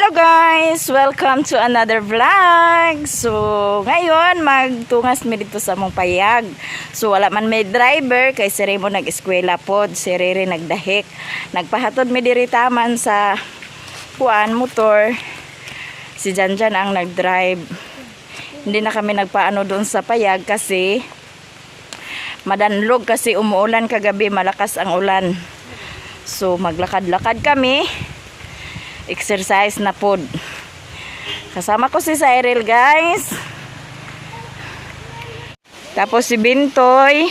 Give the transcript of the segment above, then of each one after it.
Hello guys! Welcome to another vlog. So, ngayon magtungas mi dito sa mong payag. So, wala man may driver kay si Remo nag-eskwela pod, si Riri nagdahik. Nagpahatod mi diri taman sa kuan motor. Si Janjan ang nag-drive. Hindi na kami nagpaano doon sa payag kasi madanlog kasi umuulan kagabi, malakas ang ulan. So, maglakad-lakad kami. Exercise na pod. Kasama ko si Cyril guys. Tapos si Bintoy.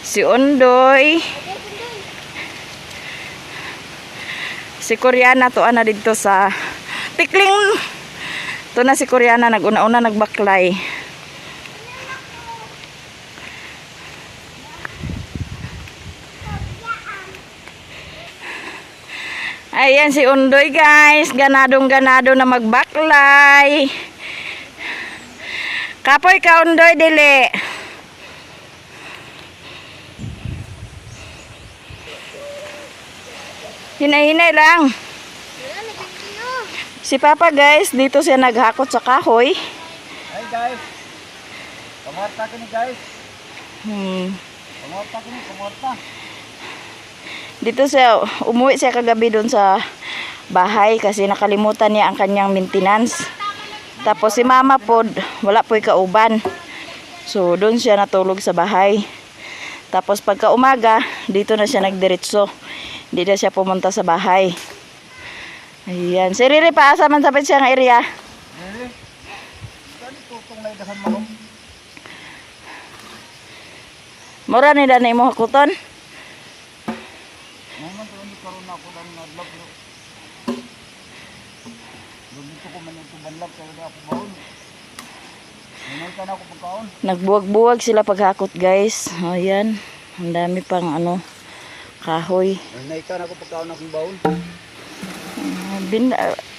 Si Undoy. Si Koreana to ana dito sa Tikling. To na si Koreana nag-una-una nagbaklay. Ayan si Undoy guys, ganadong-ganado na magbaklay. Kapoy ka Undoy dili. Hinay-hinay lang. Si Papa guys, dito siya naghakot sa kahoy. Hi guys. Kamusta kini guys? Kamusta kini, kamusta? Dito siya, umuwi siya kagabi doon sa bahay kasi nakalimutan niya ang kanyang maintenance. Tapos si Mama pod, wala po'y kauban. So doon siya natulog sa bahay. Tapos pagka umaga, dito na siya nagdiretso. Hindi na siya pumunta sa bahay. Ayan. Si Riri pa, asa man sapit siya ng area? Riri? Saan tutong na idahan mo? Mura ni danay mo hakuton? Ngayon doon karon ako lang naglag. Dito ko man ito banlag kaya ako baon. Ngayon ka na ako pagkaon. Nagbuwag-buwag sila paghakot guys. Ayan. Ang dami pang ano, kahoy. Ngayon ka na ako pagkaon akong baon.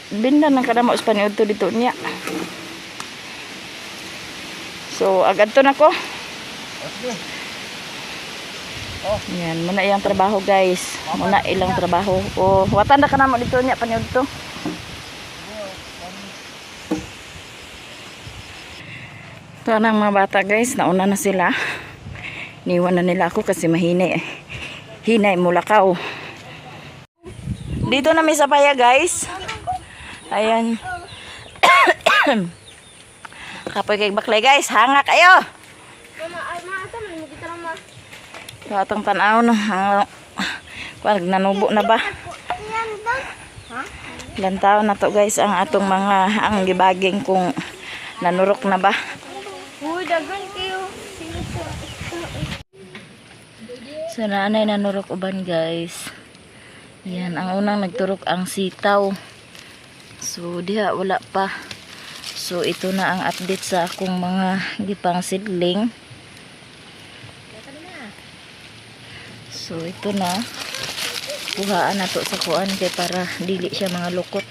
Binda ng kadamo Espanyol to dito niya. So, agad to na ko. Okay. Yan, muna iyang trabaho guys. Muna ilang trabaho. O, watan na ka na mo dito niya, panyod to. Ito na ang mga bata guys. Nauna na sila. Niwan na nila ako kasi mahinay. Hinay mulakaw. Dito na may sapaya guys. Ayan. Kapoy kay baklay guys. Hanga kayo. Ito atong tanaw no. Pag nanubo na ba? Ilan taon na to guys ang atong mga ang gibaging kung nanurok na ba? Sa nanay nanurok uban guys. Yan, ang unang nagturok ang sitaw. So, diha wala pa. So, ito na ang update sa akong mga gipang seedling. So, ito na. Kuhaan na to sa kuan kay para dili siya mga lukot.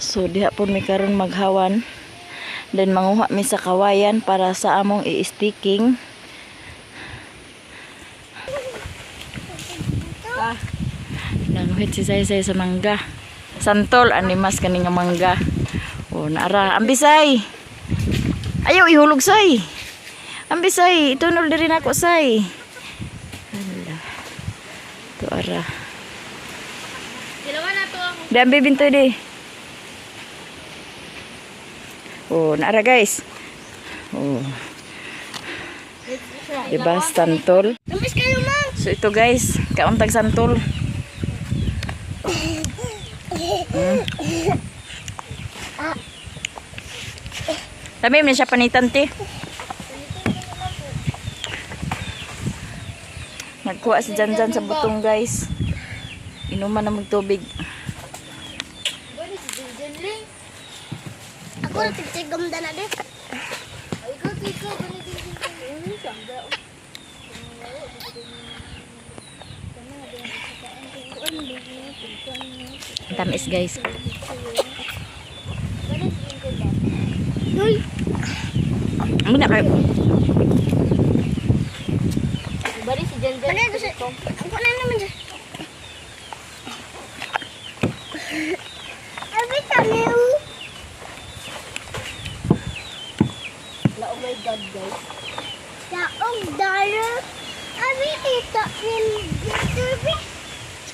So, diha po mi karon maghawan. Then, manguha mi sa kawayan para sa among i-sticking. Nanuhit si Say sa mangga. Santol, animas kani nga mangga. O, naara. Ambisay! Ayaw, ihulog say! Ambisay! Itunol din ako say! Hala. Ito ara. Dalawa na to ako. Dambi bintoy di. O, naara guys. O. Diba, santol? Lumis kayo, ma'am. So, ito guys. Kauntag santol. Sabi mo siya panitan ti. Nagkuha si Janjan sa butong guys. Inuman na magtubig. Ako na tigtigam na na din. Tamis guys. Ano na kayo? Bari si Janjan. Ano ito? Ang kunan naman siya.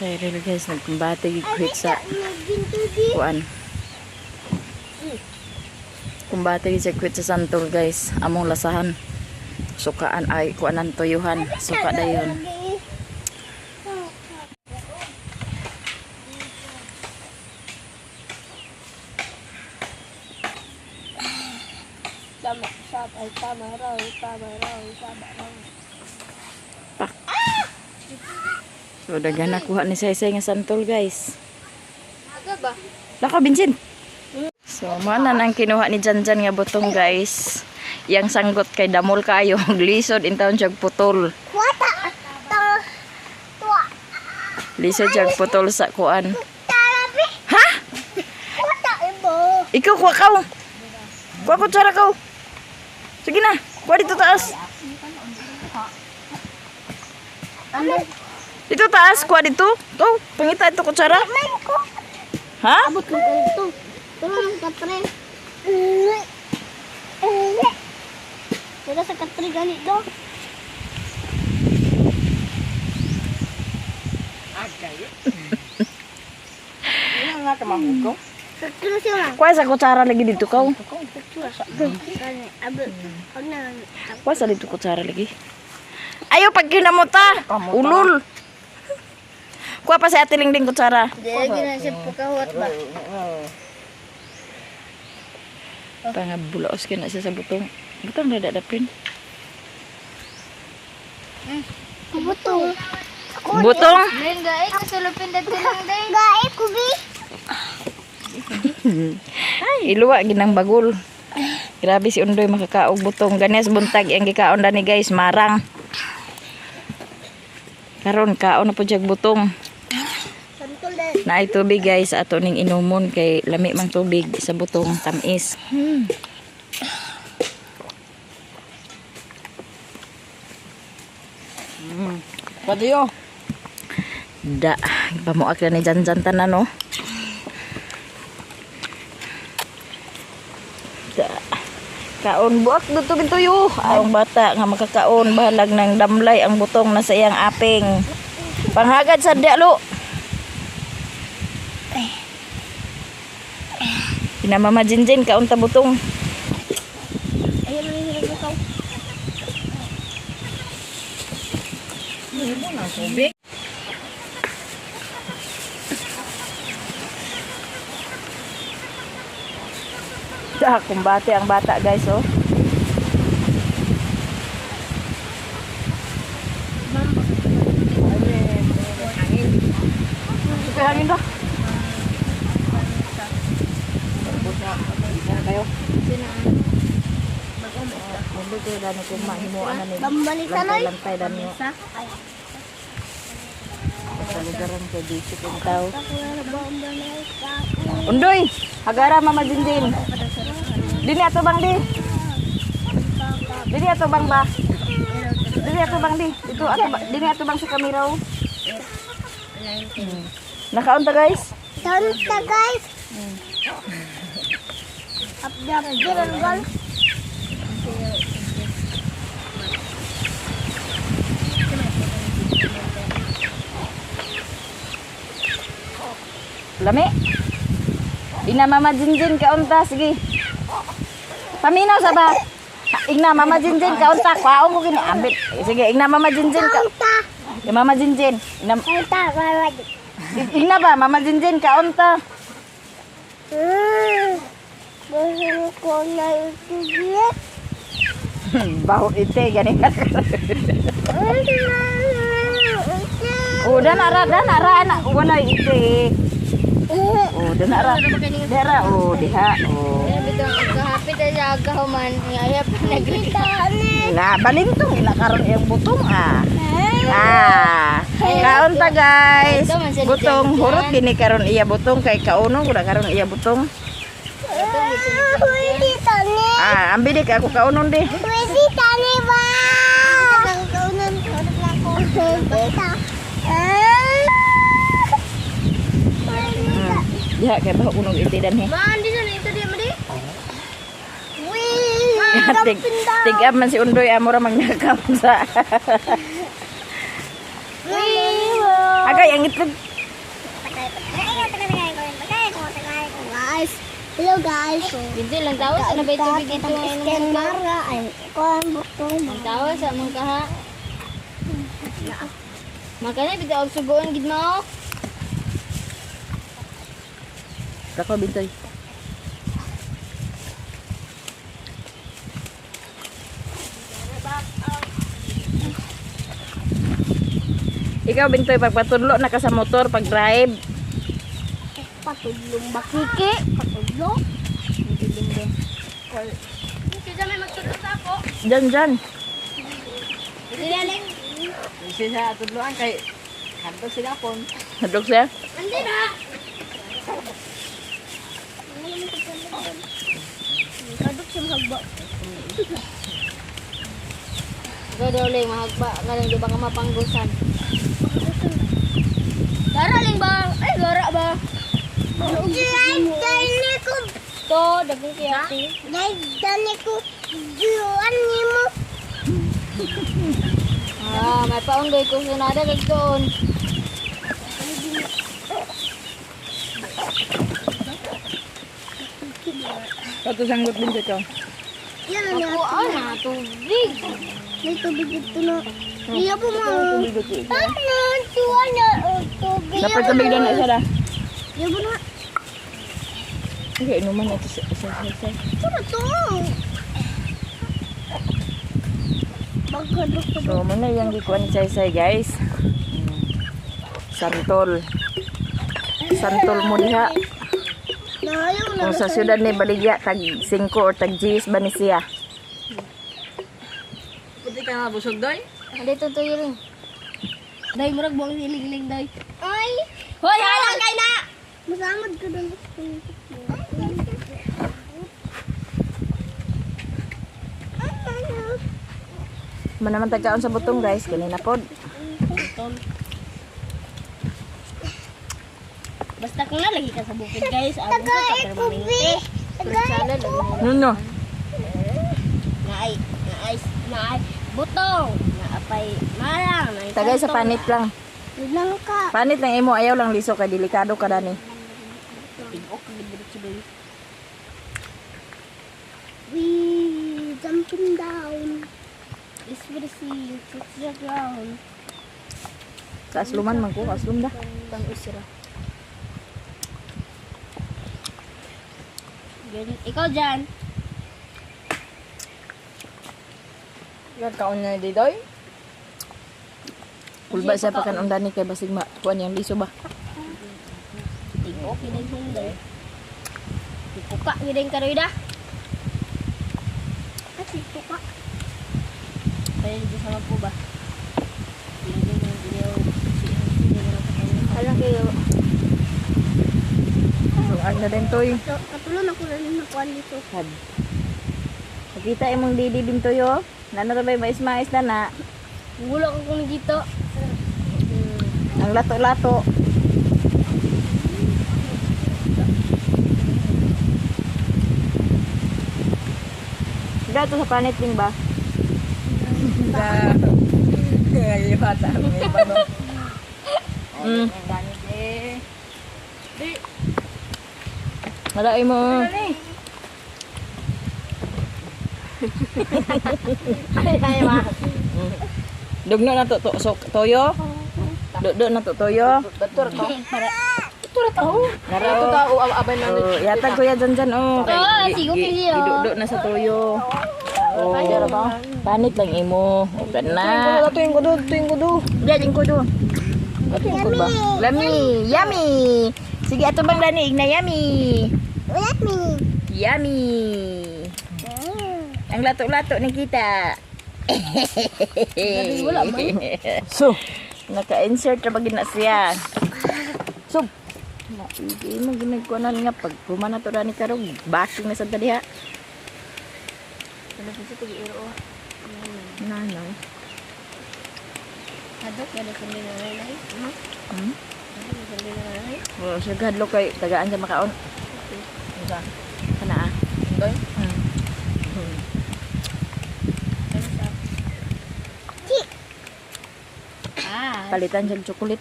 Cyril guys, nagkumbate gigwit sa Nagginto di. kuan. Kumbate gigwit sa santol guys. Among lasahan. Sukaan ay kuanan tuyuhan. Suka dayon. Tama, ay tama raw, tama raw, tama raw. So daghan nakuha ni Saysay nga santol guys. Aga ba? Laka binsin. So mana nang kinuha ni Janjan nga butong guys. Yang sanggot kay damol kayo lisod intawon siya putol. Wata! Tama. Tua. Lisod siya putol sa kuan. Tarabi. Ha? Wata ibo. Ikaw kuha ka. Kuha ko tsara ka. Sige na. Kuha dito taas. Ano? Dito taas. Kuha dito. To. Pangita ito kutsara. Main ko. Ha? Abot ko ito. Tulong ka pre. Wala sa katri gani do. Ano nga ka mahugaw? Katri siya lang. Kuha sa kutsara lagi dito ka. Gani, abot. Huwag na. Kuha sa dito kutsara lagi. Ayaw pag kinamuta. Ulul. Kuha pa si Ate Lingding kutsara. Dili na siya pagkawat ba? Pangabulaos ka na siya sa butong. Butong na dadapin. Butong. Butong? Len gae kasulupin dati lang day. Gae kubi. Ay, iluwa ginang bagol. Grabe si Undoy makakaog butong. Ganes buntag ang gikaon dani guys, marang. Karon kaon na po jag butong. Santol din. Na ay tubig guys, ato ning inumon kay lami mang tubig sa butong tamis. Padiyo. Da, pamuak na ni Janjan tanan no. Da. Kaon buak dito gintuyo. Ang bata nga makakaon bahalag ng damlay ang butong na sa iyang aping. Panghagad sa dialo. Pinamama Jinjin kaon ta butong. Ayun na yung butaw. Tubig. Da, kumbate ang bata guys oh. Suka hangin dah. Kayo. Hindi ko dano kung mahimuan na nila. Bambalitan ay. Lantay dano. Sa lugaran ko dito kung tao. Undoy, agara Mama Jinjin. Dini ato bang di? Dini ato bang ba? Dini ato bang di? Dito ato dini ato bang sa kamera oh. Nakaon ta guys? Tanta guys. Abdap gal. Lami. Ina Mama Jinjin kaunta sige. Paminaw sa ba? Igna Mama Jinjin kaunta kwaon ko gini ambit. Sige, igna Mama Jinjin ka. Tanta. Mama Jinjin. Tanta mawag. Igna ba Mama Jinjin kaunta. Gusto ko na ito diya. Baho ite gani. Oh, danara anak wala ite. Oh, danara. Dera oh diha. Oh. Bidang agahapit ay agahuman. Ayap nagrita. Na balintong ina karon iyang butong ah. Ah. Kaon ta guys. Butong hurot gini karon iya butong kay kauno kuda karon iya butong. Pwede tani. Ah, ambi dik aku kaunon deh. Pwede tani ba? Kaunan ko na ko. Ya kay baho kunog ite dan he. Mandi na ito dia madi. Wih. Tiga man si Undoy amora magnakaw sa. Wih. Agay ang itlog Hello guys. Hindi lang tawa sa nabay tubig dito. Ken Mara ay kon butong. Ang tawa sa mong kaha. Makanya bitaw og sugoon gid mo. Kako Bintoy. Ikaw Bintoy, pagpatudlo na ka sa motor, pag drive. Patulong bakiki, patulong. Kaya may magtutulong ako. Dyan. Dilaling. Kasi sa tudloan kay hanto sila pon. Hadlok siya. Andi na. Kadok sa mahagba. Gadoling mahagba, galing di ba ka mapanggusan? Gara lang ba? Ay, gara ba? Dali ko. To, dagang kiyati. Dali ko. Diyan ni mo. May paunggoy ko sunada kag doon. Kato sanggot Bintoy ko. Ako na tubig. May tubig dito na. Iya po mo. Ano? Tuwa na tubig. Dapat tubig doon na isa na. Iya po na. Okay, inuman na ito sa. Ano to? Magkadok to. So, muna yung gikuan ni Saysay guys. Santol. Santol mo diha. Nahayaw na. Kung sa syudad ni Baligya, tag 5 or tag 10 ba ni siya? Puti ka na busog doy. Adi to ring. Day murag buang hiling-hiling day. Ay! Hoy, halang kay na. Masamad ka doon. Manaman tagkaon sa butong guys, kanina pod. Basta kung nalagi ka sa bukid guys, amo ka pero maminti. Krusala lang. Nuno. Naay butong. Naapay marang. Tagay sa panit lang. Lang ka. Panit lang imo, ayaw lang liso kay delikado ka dani. Tigok gibid siboy. We jumping down. It's for the sea, it's the ground. Kaasluman man ko, kaaslum dah. Tang usira. Ikaw dyan. Kaon na di doy. Kulba siya pa kan undani kay basig ma kuan yang liso ba. Tigok gideng hunday. Ipuka gideng karoy da. At ipuka. Kaya di sama po ba? Alam kayo. So ano din toy. Katulon ako rin na kuan dito. Had. Nakita imong didi Bintoyo. Nano ra bay mais-mais na na. Gulo ko kung dito. Ang lato-lato. Gato sa panit ding ba? Kaya bata may pano. Mm. Dani eh. Malay mo. Ay, ma. Dugno na to toyo. Dugno na to toyo. Betul to. Ito na tao. Ito tao abay na. Oh, yata kuya dyan oh. Oh, sigo kini oh. Idugdo na sa toyo. Oh, panit lang imo. Okay na. Tuing ko do. Diyan ko do. Ating ko ba? Yummy, yummy. Sige ato bang dani igna yummy. Yummy. Ang lato-lato ni kita. Wala man. So, naka-insert ra bagid na siya. So, hindi mo ginagkuanan nga pag kumana to ra ni karong bashing na sa diha. Ano po sa tigi-iro? Nano. Hadok, ada kundi na nanay. Hmm? Ada kundi na nanay. Oh, sa gadlo kay tagaan sa makaon. Isa. Kana ah. Doy. Palitan siya chocolate.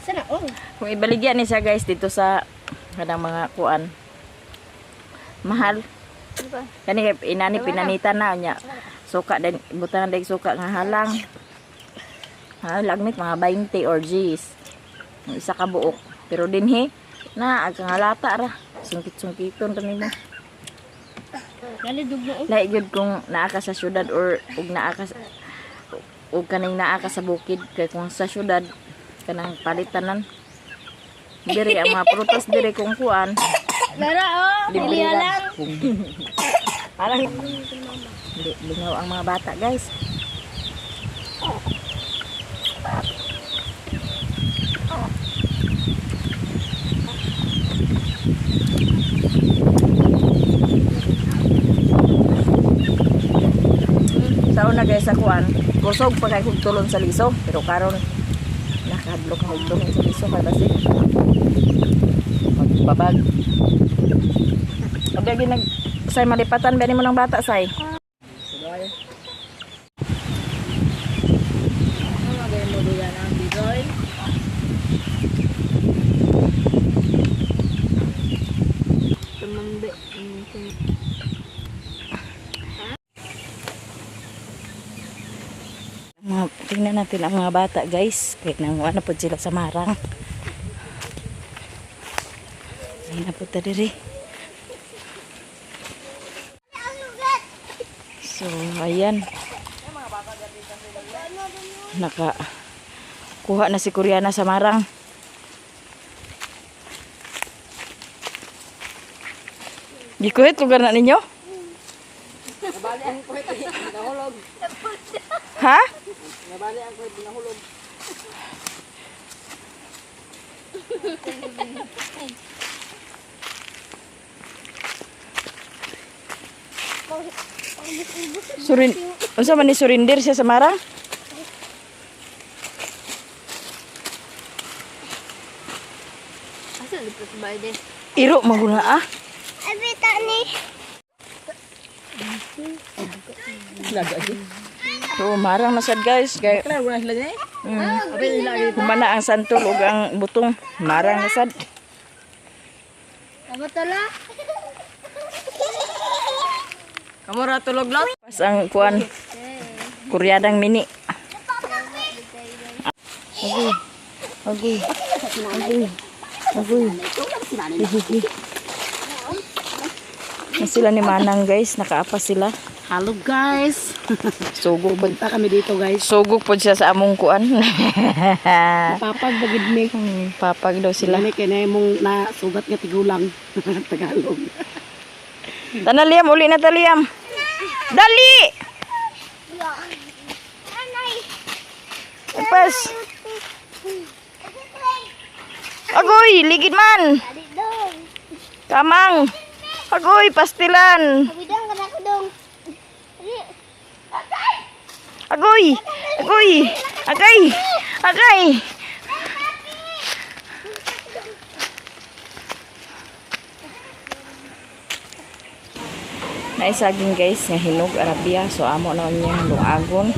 Sana oh. Kung ibaligyan ni siya guys dito sa kanang mga kuan. Mahal. Kani inani pinanitan na nya. Suka din butang dag suka nga halang. Ha, lagmit mga 20 or G's. Ang isa ka buok. Pero dinhi na ag halata ra. Sungkit-sungkiton kanimo. Dali dugmo. Lahi gyud kung naa ka sa syudad or ug naa ka ug kaning naa ka sa bukid kay kung sa syudad kanang palitanan. Diri ang mga prutas diri kung kuan. Lara oh, Libre pilihan lang. lang. Parang lingaw ang mga bata, guys. Sa una guys sa kuan, kusog pa kay hugtulon sa liso, pero karon nakadlok ang hugtulon sa liso kay basi. Magbabag. Abi gyud nag say malipatan ba nimo ng bata say? Sabay. Magay mo duyan ang bigoy. Tumambe. Tingnan natin ang mga bata guys. Kahit nanguha na po sila sa marang. Ayun na po ta diri. So, ayan. Kuha na si Koreana sa marang. Gikuhit lugar na ninyo? Ha? Nabali ang kuwet nahulog. Unsa man ni surinder siya sa marang? Asa lipot ba din? Iro maguna ah. Abi tani. So, marang na sad guys. Kay humana ang santol ug ang butong. Marang na sad. Aba tala. Kamu ra tulog lot? Pas ang kuan. Kuryadang mini. Agoy. Agoy. Agoy. Agoy. Na sila ni Manang guys, nakaapas sila. Hello guys. Sugog po. Punta kami dito guys. Sugog po siya sa among kuan. Papag bagid mi. Papag daw sila. Sila kay mong na sugat nga tigulang Tagalog. Tanaliam, uli na taliam. Dali! Lepas. Agoy, ligid man. Adi dong. Kamang. Agoy, pastilan. Abi dong kana ko dong. Agoy. Agoy. Agay. Agay. Naisaging guys nga hinog Arabia, so amo na niya lungagon.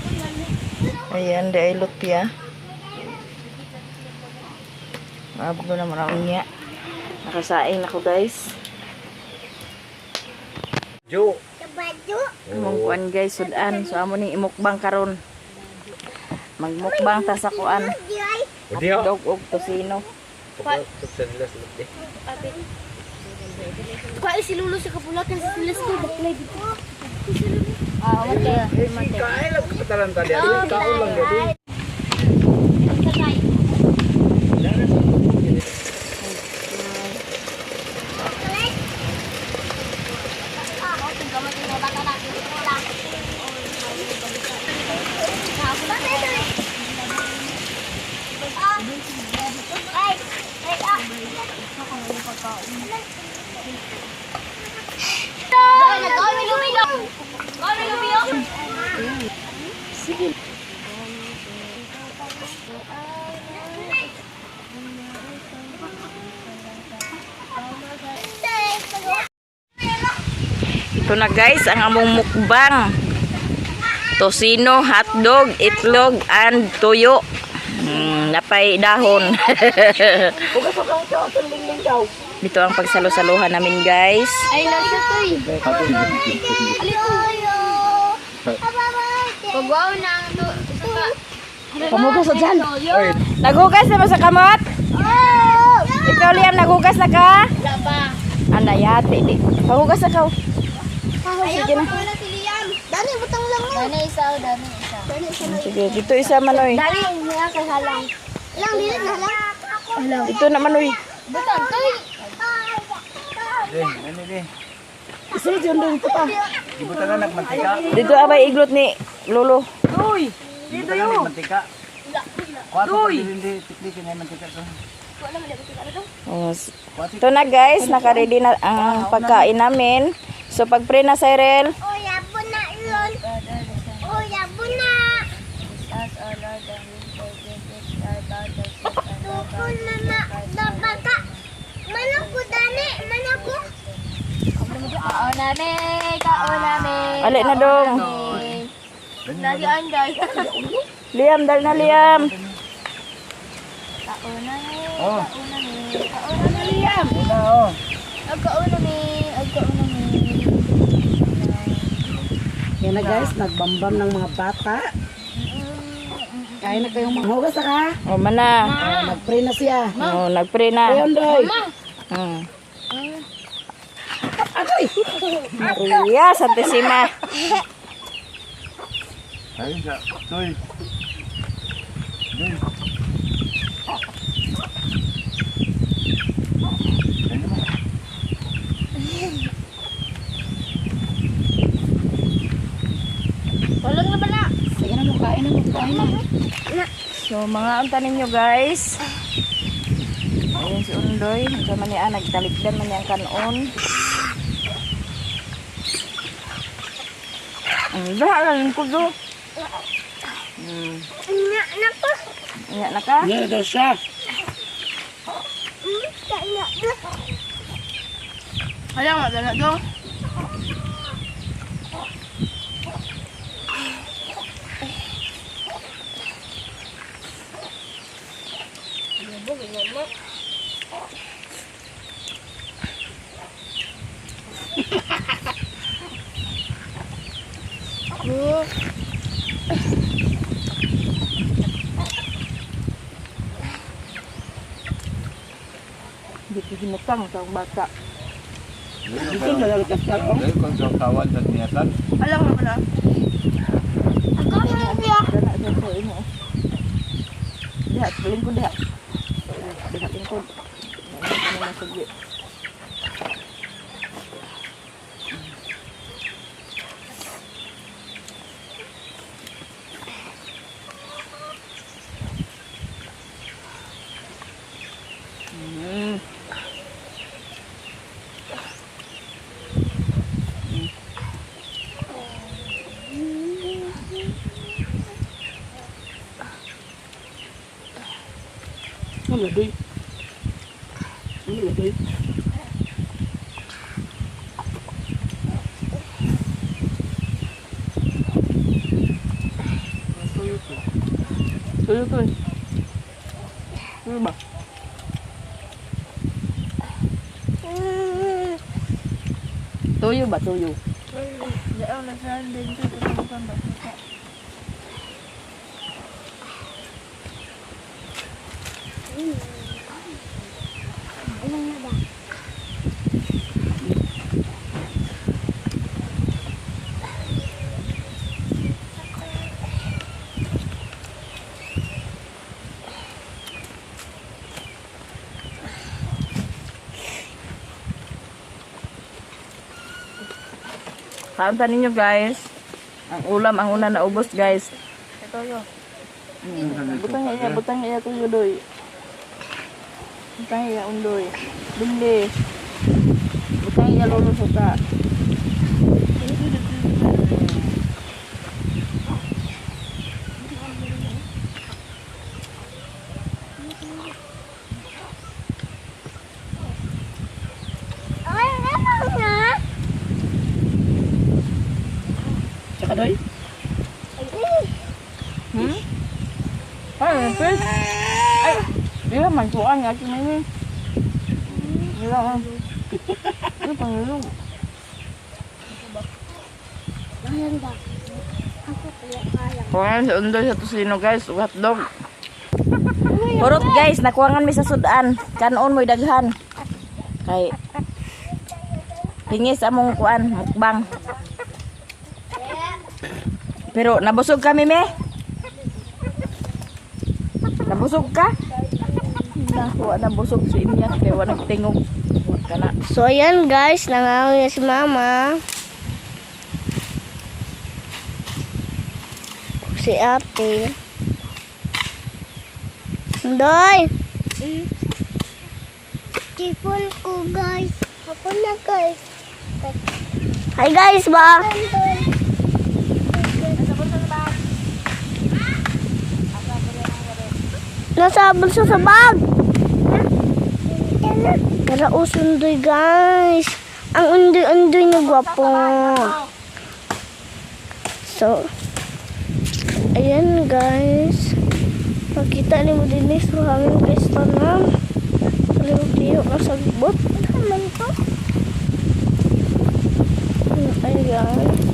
Ayan dai lutya. Abo na maraon niya. Nakasaing ako guys. Jo. Kabado. Among kuan guys sudan, so amo ning imukbang karon. Magmukbang ta sa kuan. Diay. Odiya. Dog og tosino. Tuksan nila sa lute. Kuha si Lulu sa kapulatan sa silas ko baklay dito. Kain lang kapatalan tadi. Kaon lang gado. Ito na guys ang among mukbang. Tosino, hotdog, itlog, and tuyo. Napay dahon. Dito ang pagsalo-saluhan namin, guys. Ay, nasa to eh. Pagwaw na ang to. Pamugas sa dyan. Oy, Naghugas na mo sa kamot? Oh! Ikaw, Liam, naghugas na ka? Wala pa. Anda, yate. Di. Pahugas na ka. Ayaw ko na si Liam. Dani, butang lang mo. Dani isa. Sige, dito isa manoy. Dani, nga kahalang. Lang, dili na lang. Ito na manoy. Butang, toy. ano di? Isunod yun doon ito pa. Ibutan na nagmantika. Dito abay iglot ni Lolo. Ibutan na nagmantika. Kwato pa hindi tiklikin na mantika to. Oh, ito na guys, naka-ready na ang pagkain namin. So pag-pray na, Cyril. Oh, yabo na yun. Oh, yabo na. Tukol na na. Dabaga. Manok ko, Dani. Manok ko. Kaon namin. Alik na dong. Nasi anday. Liam, dal na Liam. Kaon namin. Oh, Liam. wala oh. Agkaon namin. Yan na guys, nagbambam ng mga bata. Kaya na kayong manghugas na ka. Oh, mana. Nag-pray na siya. Oh, nag-pray na. Ayun doy. Agoy. Maria Santissima. Ayun siya. Toy. Toy. Ayun mo. Walang na bala. Sige na mo, kain na. So, mga antanin nyo guys. Ayun si Undoy. Ito man niya, nagtalikdan man niya ang kanon. Ang dahalan ko do. Na po. Iya na ka? Yan na daw siya. Alam mo, dala dong. Hindi ko hinutang sa bata. Dito na lang kasal. Dahil kung sa kawan sa niyasan. Alam mo pala. Ako na siya. Dala sa sa imo. Diha, lingkod diha. Diha, lingkod. Ano na sige. Ano doy? Ano doy? Tuyo to. Tuyo ba? Tuyo ba? Tuyo. Diyan na sa din ko sa Kaunta ninyo guys. Ang ulam, ang una na ubos guys. Ito yun. Butang iya tuyo doy. Butang iya undoy. Bindi. Butang iya lolo suka. Tsaka doy? Ay, fish. Ay, iya man kuan nga kini. Ano pangalan? Ayan ba? Ako kaya kaya. Kuwangan sa undoy sa tusino guys, ug hotdog. Purot guys, nakuwangan mi sa sudan. Kanon mo'y daghan. Kay tingis among kuan, mukbang. Pero nabusog kami me. Nabusog ka? Wa nabusog si Inya, kaya wa nagtingog. Wa kana. So ayan guys, nangangaw na si mama. Si ate. Doy! Tipon ko guys. Ako na guys. Hi guys ba? Nasabol siya sa bag. Tara usundoy guys. Ang undoy-undoy na gwapo. So, ayan guys. Makita ni mo din sa hangin guys tanam. Liyo na sa bot. Naman to. Ayan.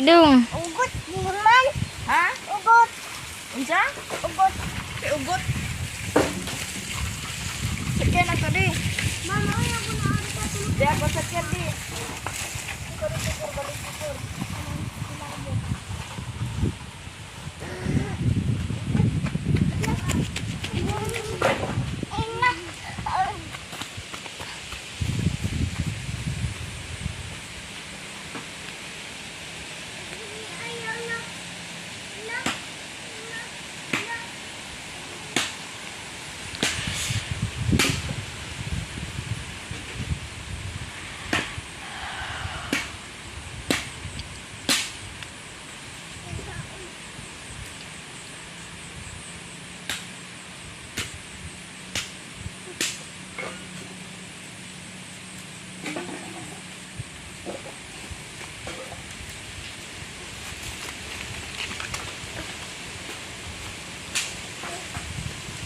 Dong. Ugot, naman. Ha? Ugot. Unsa? Ugot. Ugot. Sakyan ako di. Mama, ayaw ko na ako tulog. Di ako sakyan di.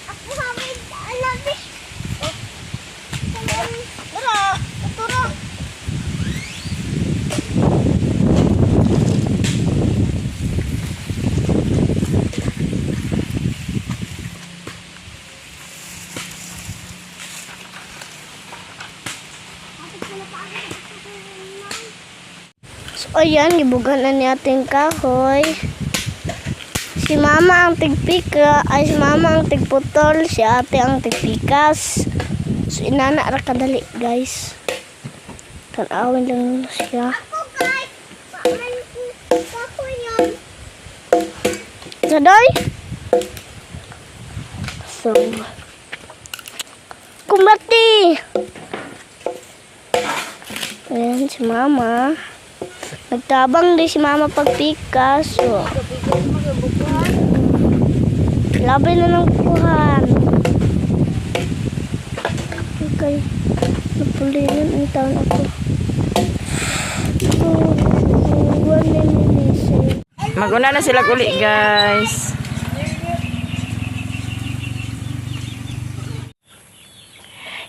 Ako hamid, alabi. Tara, tara. So, ayan, gibugan na ni ating kahoy. Si mama ang tigpika, ay si mama ang tigputol, si ate ang tigpikas. So, inana ra kadali, guys. Tanawin lang nila siya. Ako, guys! Ako yan. Sadoy? So, kumbati! Ayan, si mama. Nagtabang din si mama pagpikas. So, labi na ng kuhan. Okay. Napulinan ang taon ako. Maguna na sila uli guys.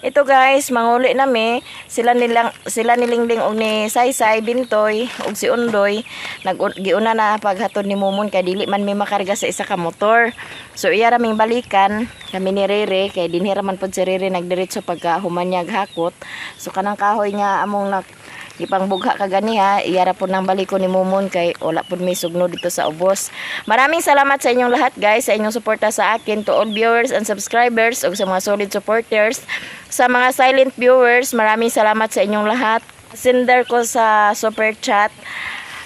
Ito guys, manguli nami sila nilingling og ni Saysay Bintoy og si Undoy giuna na paghatod ni Mumon kay dili man may makarga sa isa ka motor. So iya raming balikan kami ni Rere kay dinhi ra man pod si Rere nagdiretso pagka humanyag hakot. So kanang kahoy nga among ipangbugha kaganiha, iyara po ng baliko ni Mumon kay wala po may sugno dito sa ubos. Maraming salamat sa inyong lahat guys, sa inyong suporta sa akin, to all viewers and subscribers ug sa mga solid supporters. Sa mga silent viewers, maraming salamat sa inyong lahat. Sender ko sa super chat.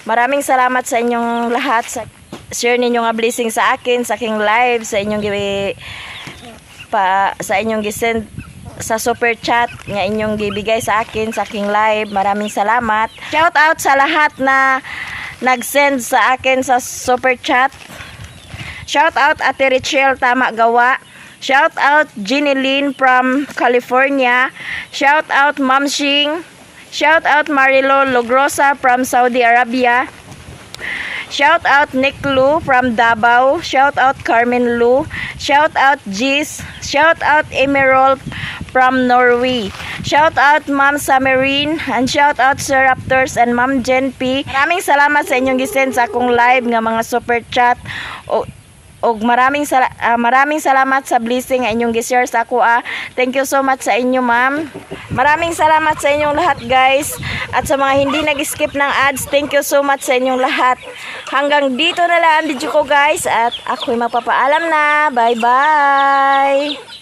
Maraming salamat sa inyong lahat sa share ninyo nga blessing sa akin, sa aking live, sa inyong sa inyong gisend sa super chat nga inyong gibigay sa akin sa aking live. Maraming salamat. Shout out sa lahat na nag-send sa akin sa super chat. Shout out Ate Richelle Tama Gawa. Shout out Ginny Lynn from California. Shout out Ma'am Shing. Shout out Marilo Logrosa from Saudi Arabia. Shout out Nick Lu from Davao. Shout out Carmen Lu. Shout out Gis. Shout out Emerald from Norway. Shout out Ma'am Samarine. And shout out Sir Raptors and Ma'am Jen P. Maraming salamat sa inyong gisend sa akong live nga mga super chat. Og maraming salamat sa blessing nga inyong gi-share sa ako. Thank you so much sa inyo, ma'am. Maraming salamat sa inyong lahat, guys. At sa mga hindi nag-skip ng ads, thank you so much sa inyong lahat. Hanggang dito na lang ang video ko, guys. At ako'y mapapaalam na. Bye-bye!